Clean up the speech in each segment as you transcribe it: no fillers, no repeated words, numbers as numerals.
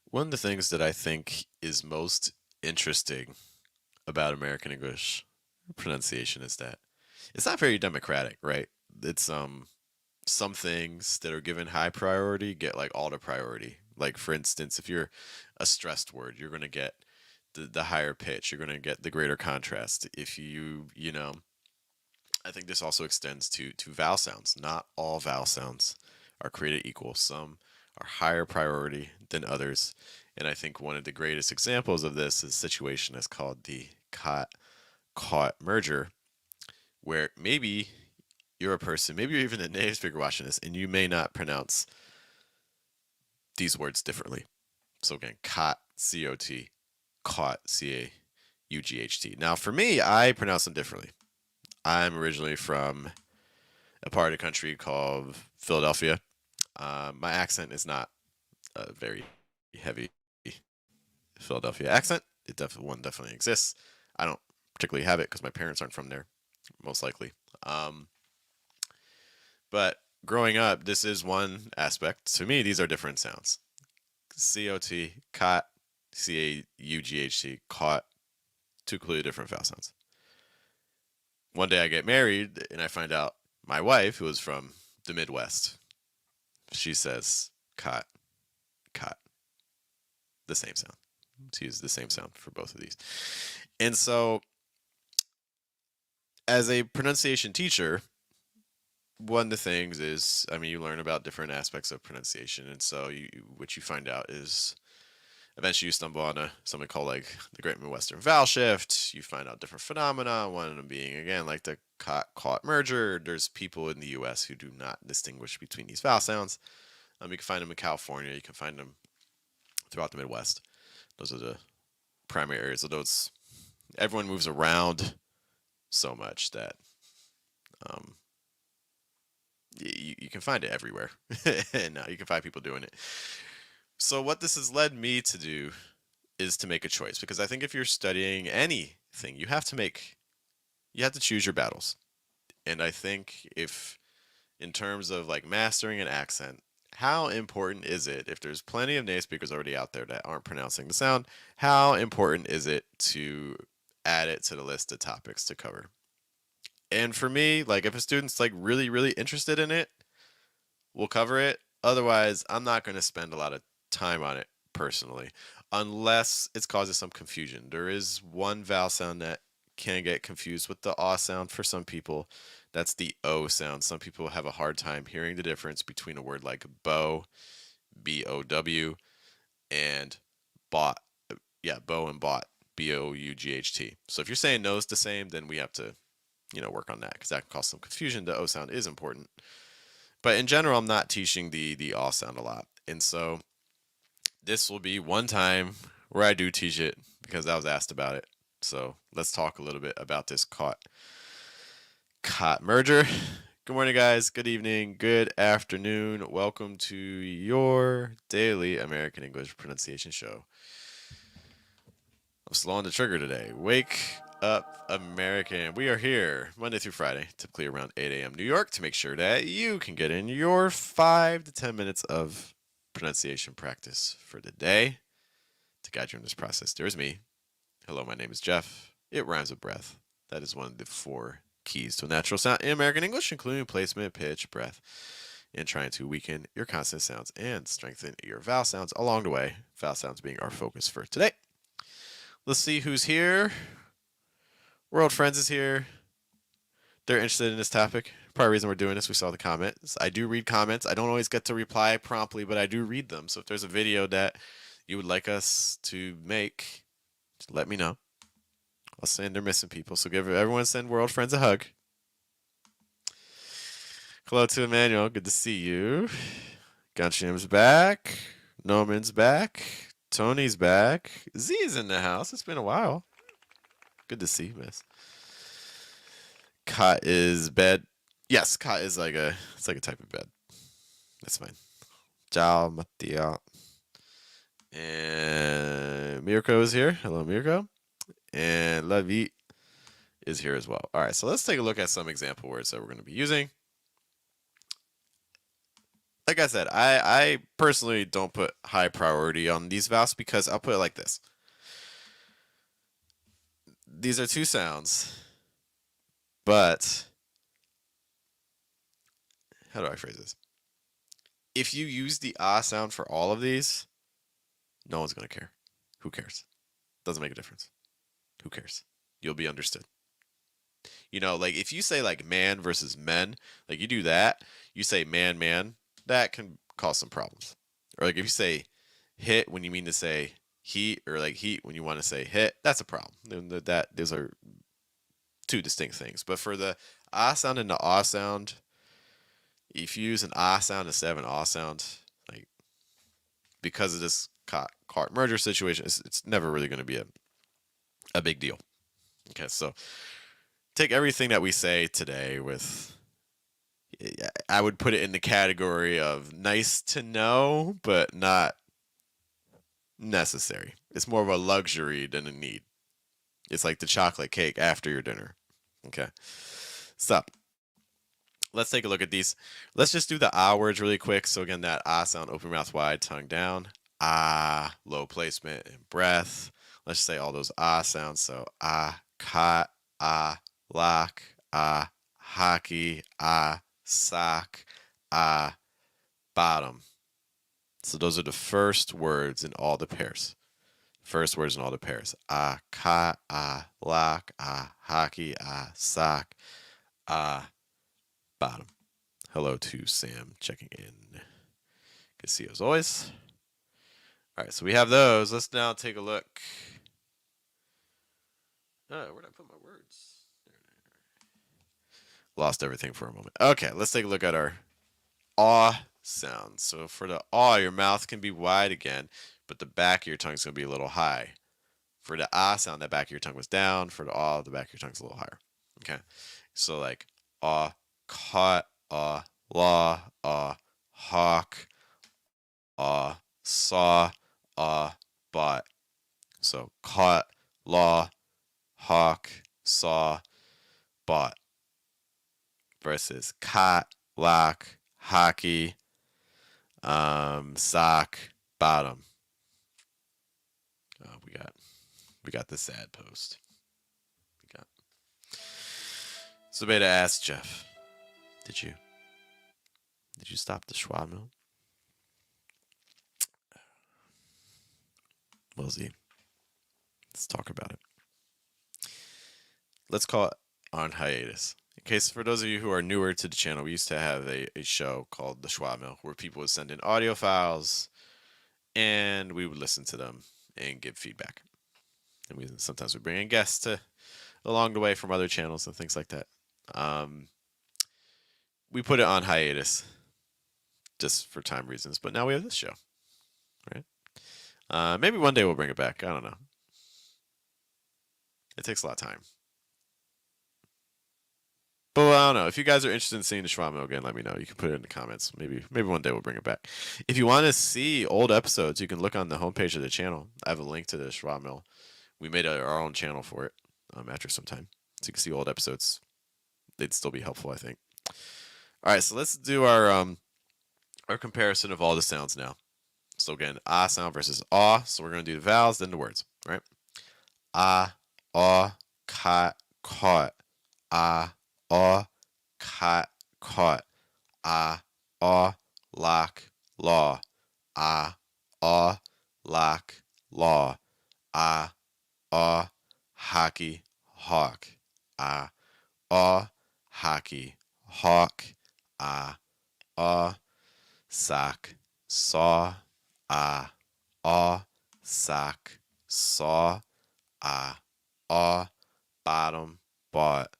One of the things that I think is most interesting about American English pronunciation is that it's not very democratic, right? It's some things that are given high priority get like all the priority. Like for instance, if you're a stressed word, you're going to get the higher pitch, you're going to get the greater contrast. If you, I think this also extends to vowel sounds. Not all vowel sounds are created equal. Some are higher priority than others. And I think one of the greatest examples of this is a situation that's called the Cot-Caught merger, where maybe you're a person, maybe you're even a native speaker watching this, and you may not pronounce these words differently. So again, cot, C-O-T, caught, C-A-U-G-H-T. Now for me, I pronounce them differently. I'm originally from a part of the country called Philadelphia. My accent is not a very heavy Philadelphia accent. One definitely exists. I don't particularly have it because my parents aren't from there, most likely. Um, but growing up, this is one aspect. To me, these are different sounds. C-O-T, cot, C-A-U-G-H-T, caught, two completely different vowel sounds. One day I get married and I find out my wife, who is from the Midwest, she says cot, cot, the same sound. She uses the same sound for both of these. And so, as a pronunciation teacher, one of the things is, I mean, you learn about different aspects of pronunciation. And so, what you find out is eventually you stumble on something called like the Great Midwestern Vowel Shift. You find out different phenomena. One of them being again like the Cot-Caught merger. There's people in the U.S. who do not distinguish between these vowel sounds. You can find them in California. You can find them throughout the Midwest. Those are the primary areas. Although everyone moves around so much that um, you can find it everywhere, and you can find people doing it. So what this has led me to do is to make a choice, because I think if you're studying anything, you have to choose your battles. And I think if in terms of like mastering an accent, how important is it if there's plenty of native speakers already out there that aren't pronouncing the sound? How important is it to add it to the list of topics to cover? And for me, like if a student's like really, really interested in it, we'll cover it. Otherwise, I'm not going to spend a lot of time on it personally, unless it's causing some confusion. There is one vowel sound that can get confused with the ah sound for some people. That's the O sound. Some people have a hard time hearing the difference between a word like bow, B-O-W, and bought. Yeah, bow and bought, B-O-U-G-H-T. So if you're saying no is the same, then we have to, work on that because that can cause some confusion. The O sound is important. But in general, I'm not teaching the all sound a lot. And so this will be one time where I do teach it because I was asked about it. So let's talk a little bit about this cot merger. Good morning, guys. Good evening. Good afternoon. Welcome to your daily American English pronunciation show. I'm slow on the trigger today. Wake up, American. We are here Monday through Friday, typically around 8 a.m. New York, to make sure that you can get in your 5 to 10 minutes of pronunciation practice for the day. To guide you in this process, there's me. Hello, my name is Jeff. It rhymes with breath. That is one of the 4 keys to a natural sound in American English, including placement, pitch, breath, and trying to weaken your consonant sounds and strengthen your vowel sounds along the way. Vowel sounds being our focus for today. Let's see who's here. World Friends is here. They're interested in this topic. Part of the reason we're doing this, we saw the comments. I do read comments. I don't always get to reply promptly, but I do read them. So if there's a video that you would like us to make, let me know. I'll send they're missing people. So give everyone send World Friends a hug. Hello to Emmanuel. Good to see you. Ganshim's back. Norman's back. Tony's back. Z is in the house. It's been a while. Good to see you, miss. Cot is bed. Yes, cot is like a type of bed. That's fine. Ciao, Mattia. And Mirko is here. Hello, Mirko. And Lavi is here as well. All right, so let's take a look at some example words that we're going to be using. like I said, I personally don't put high priority on these vowels because I'll put it like this. These are two sounds, but how do I phrase this? If you use the ah sound for all of these, no one's gonna care. Who cares? Doesn't make a difference. Who cares? You'll be understood. You know, like if you say like man versus men, like you do that, you say man, man, that can cause some problems. Or like if you say hit when you mean to say heat, or like heat when you want to say hit, that's a problem. That those are two distinct things. But for the ah sound and the ah sound, if you use an ah sound instead of an ah sound, like because of this cart merger situation, it's never really going to be a big deal. Okay, so take everything that we say today with, I would put it in the category of nice to know, but not necessary. It's more of a luxury than a need. It's like the chocolate cake after your dinner. Okay. So let's take a look at these. Let's just do the ah words really quick. So again, that ah sound, open mouth wide, tongue down. Ah, low placement and breath. Let's say all those ah sounds. So ah, cot, ah, lock, ah, hockey, ah, sock, ah, bottom. So those are the first words in all the pairs. First words in all the pairs. Ah, cot, ah, lock, ah, hockey, ah, sock, ah, bottom. Hello to Sam checking in. Good to see you as always. All right, so we have those. Let's now take a look. Where'd I put my words? Lost everything for a moment. Okay, let's take a look at our ah sounds. So for the ah, your mouth can be wide again, but the back of your tongue is going to be a little high. For the ah sound, the back of your tongue was down. For the ah, the back of your tongue's a little higher. Okay, so like ah, caught, ah, law, ah, hawk, ah, saw, ah, bought. So caught, law, hawk, saw, bought. Versus cot, lock, hockey, sock, bottom. We got the sad post. We got. So Beta asked Jeff, did you stop the schwa mill? Well, Z, let's talk about it. Let's call it on hiatus. In case for those of you who are newer to the channel, we used to have a show called The Schwa Mill where people would send in audio files and we would listen to them and give feedback. And sometimes we bring in guests along the way from other channels and things like that. We put it on hiatus just for time reasons, but now we have this show, right? Maybe one day we'll bring it back. I don't know. It takes a lot of time. But I don't know. If you guys are interested in seeing the Schwa Mill again, let me know. You can put it in the comments. Maybe one day we'll bring it back. If you want to see old episodes, you can look on the homepage of the channel. I have a link to the Schwa Mill. We made our own channel for it after some time. So you can see old episodes. They'd still be helpful, I think. All right, so let's do our comparison of all the sounds now. So again, ah sound versus aw. So we're going to do the vowels, then the words, right? Ah, aw, cot, caught. Ah, aw, cot, caught. Ah, aw, lock, law. Ah, aw, lock, law. Ah, aw, hockey, hawk. Ah, aw, hockey, hawk. Ah, aw, sock, saw. Ah, aw, sock, saw. Ah, aw, bottom, bought.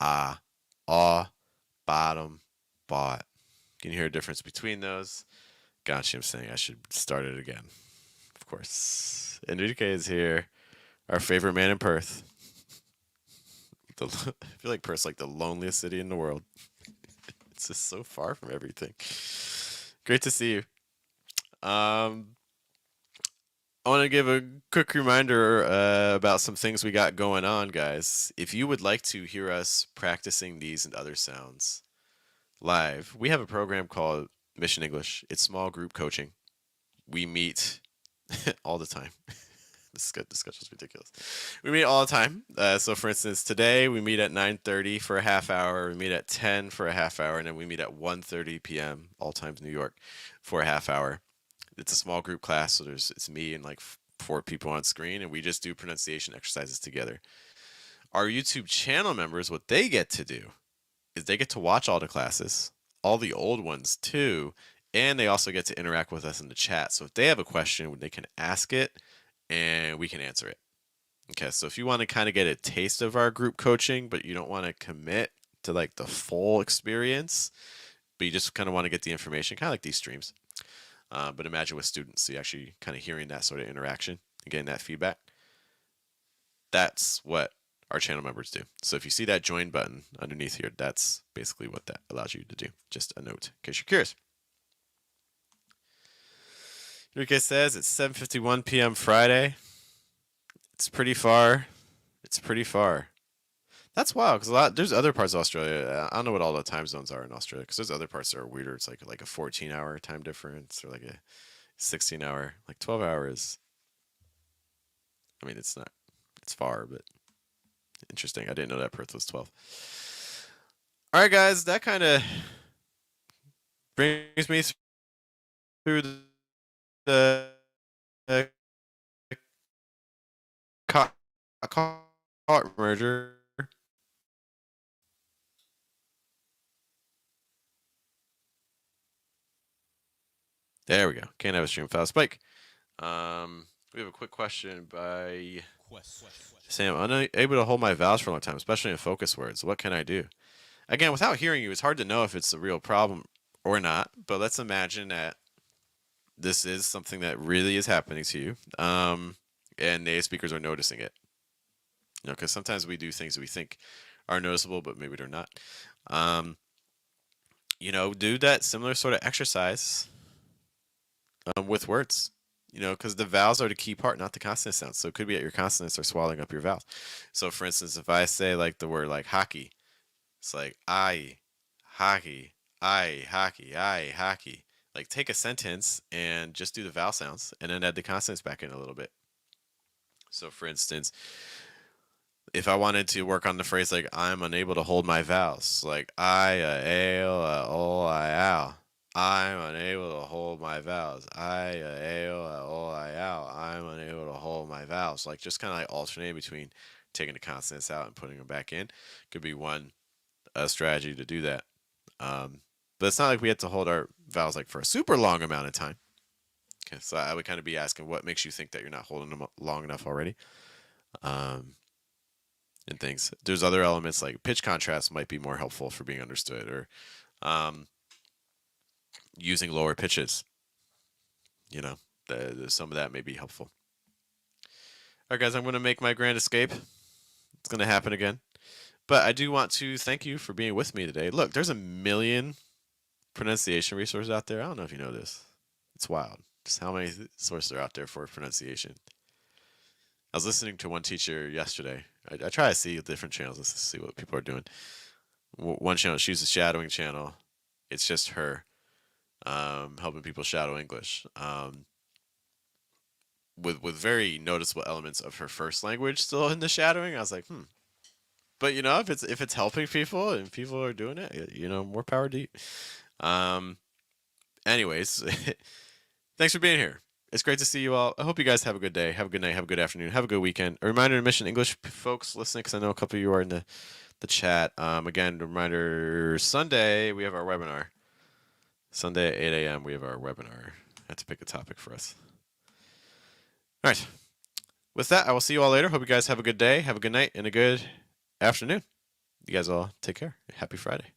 Ah, aw, bottom, bought. Can you hear a difference between those? Gotcha, I'm saying I should start it again. Of course. Enrique is here. Our favorite man in Perth. I feel like Perth's like the loneliest city in the world. It's just so far from everything. Great to see you. I want to give a quick reminder about some things we got going on, guys. If you would like to hear us practicing these and other sounds live, we have a program called Mission English. It's small group coaching. We meet all the time. This schedule's ridiculous. We meet all the time. So, for instance, today we meet at 9:30 for a half hour. We meet at 10 for a half hour, and then we meet at 1:30 p.m. all times New York for a half hour. It's a small group class, so it's me and like four people on screen, and we just do pronunciation exercises together. Our YouTube channel members, what they get to do is they get to watch all the classes, all the old ones too, and they also get to interact with us in the chat. So if they have a question, they can ask it and we can answer it. Okay, so if you want to kind of get a taste of our group coaching, but you don't want to commit to like the full experience, but you just kind of want to get the information, kind of like these streams. But imagine with students, so you actually kind of hearing that sort of interaction and getting that feedback. That's what our channel members do. So if you see that join button underneath here, that's basically what that allows you to do. Just a note in case you're curious. Enrique says it's 7:51 p.m. Friday. It's pretty far. It's pretty far. That's wild because there's other parts of Australia. I don't know what all the time zones are in Australia because there's other parts that are weirder. It's like a 14-hour time difference or like a 16-hour, like 12 hours. I mean, it's not. It's far, but interesting. I didn't know that Perth was 12. All right, guys, that kind of brings me through the Cot-Caught merger. There we go. Can't have a stream without a spike. We have a quick question by Sam. Unable to hold my vowels for a long time, especially in focus words. What can I do? Again, without hearing you, it's hard to know if it's a real problem or not. But let's imagine that this is something that really is happening to you, and native speakers are noticing it. You know, because sometimes we do things that we think are noticeable, but maybe they're not. You know, do that similar sort of exercise with words. You know, because the vowels are the key part, not the consonant sounds. So it could be that your consonants are swallowing up your vowels. So, for instance, if I say like the word like hockey, it's like I, hockey, I, hockey. Like take a sentence and just do the vowel sounds and then add the consonants back in a little bit. So, for instance, if I wanted to work on the phrase like I'm unable to hold my vowels, like I, a, o, I, ow. I'm unable to hold my vowels. I, a, o, I, ow. I'm unable to hold my vowels. Like just kind of like alternating between taking the consonants out and putting them back in. Could be one strategy to do that. But it's not like we have to hold our vowels like for a super long amount of time. Okay, so I would kind of be asking what makes you think that you're not holding them long enough already. And things. There's other elements like pitch contrast might be more helpful for being understood, or using lower pitches. You know, some of that may be helpful. All right, guys, I'm going to make my grand escape. It's going to happen again. But I do want to thank you for being with me today. Look, there's a million pronunciation resources out there. I don't know if you know this. It's wild. Just how many sources are out there for pronunciation. I was listening to one teacher yesterday. I try to see different channels just to see what people are doing. One channel, she's a shadowing channel. It's just her helping people shadow English with very noticeable elements of her first language still in the shadowing. I was like, But you know, if it's helping people and people are doing it, you know, more power to you. Anyways, thanks for being here. It's great to see you all. I hope you guys have a good day, have a good night, have a good afternoon, have a good weekend. A reminder to Mission English folks listening, because I know a couple of you are in the chat. Again, a reminder, Sunday we have our webinar. Sunday at 8 a.m. we have our webinar. I have to pick a topic for us. All right. With that, I will see you all later. Hope you guys have a good day, have a good night, and a good afternoon. You guys all take care. Happy Friday.